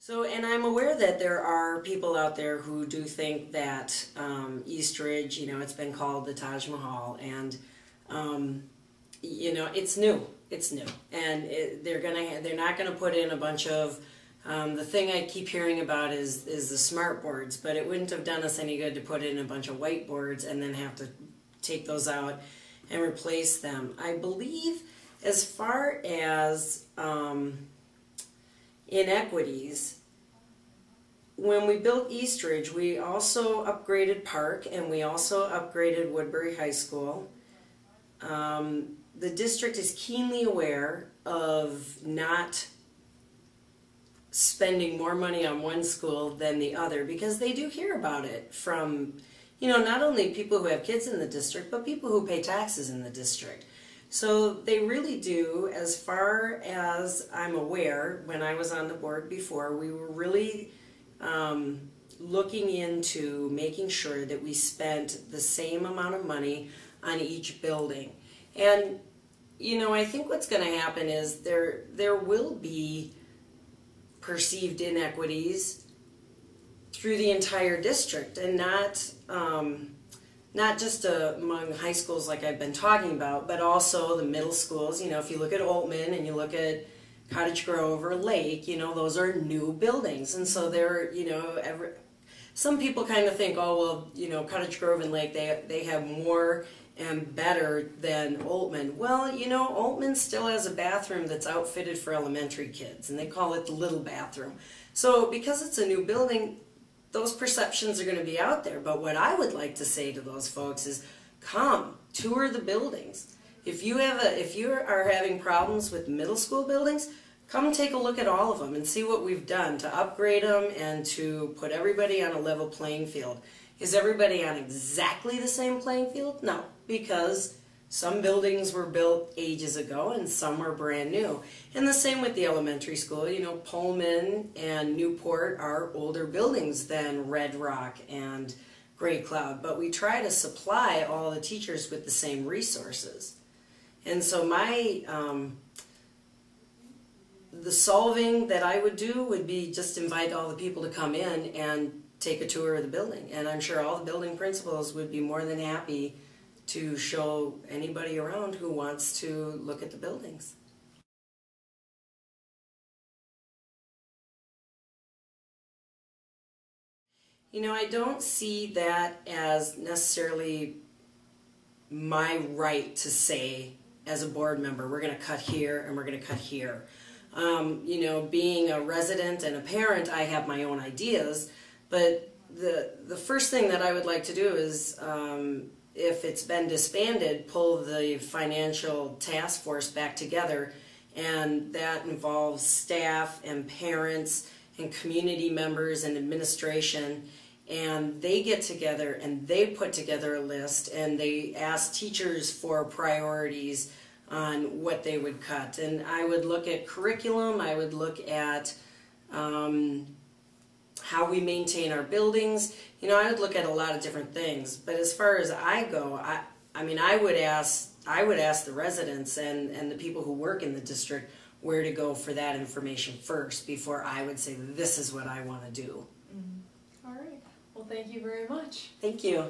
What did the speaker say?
So, and I'm aware that there are people out there who do think that Eastridge, it's been called the Taj Mahal, and it's new. It's new, and they're not gonna put in a bunch of. The thing I keep hearing about is the smart boards, but it wouldn't have done us any good to put in a bunch of whiteboards and then have to take those out and replace them. I believe, as far as inequities, when we built Eastridge, we also upgraded Park and we also upgraded Woodbury High School. The district is keenly aware of not spending more money on one school than the other, because they do hear about it from, not only people who have kids in the district, but people who pay taxes in the district. So they really do, as far as I'm aware, when I was on the board before, we were really looking into making sure that we spent the same amount of money on each building. And, I think what's going to happen is there will be perceived inequities through the entire district, and not just among high schools like I've been talking about, but also the middle schools. If you look at Oltman and you look at Cottage Grove or Lake, those are new buildings, and so they're, some people kind of think, oh well, Cottage Grove and Lake, they have more and better than Oltman. Well, Oltman still has a bathroom that's outfitted for elementary kids, and they call it the little bathroom. So because it's a new building, those perceptions are going to be out there. But what I would like to say to those folks is, come, tour the buildings. If you are having problems with middle school buildings, come take a look at all of them and see what we've done to upgrade them and to put everybody on a level playing field. Is everybody on exactly the same playing field? No, because some buildings were built ages ago and some were brand new. And the same with the elementary school. Pullman and Newport are older buildings than Red Rock and Great Cloud, but we try to supply all the teachers with the same resources. And so the solving that I would do would be just invite all the people to come in and take a tour of the building. And I'm sure all the building principals would be more than happy to show anybody around who wants to look at the buildings. I don't see that as necessarily my right to say as a board member, we're going to cut here and we're going to cut here. Being a resident and a parent, I have my own ideas, but the first thing that I would like to do is, if it's been disbanded, pull the financial task force back together, and that involves staff and parents and community members and administration, and they get together and they put together a list and they ask teachers for priorities on what they would cut. And I would look at curriculum, I would look at how we maintain our buildings. I would look at a lot of different things. But as far as I go, I would ask the residents and the people who work in the district where to go for that information first before I would say this is what I want to do. All right. Well, thank you very much. Thank you.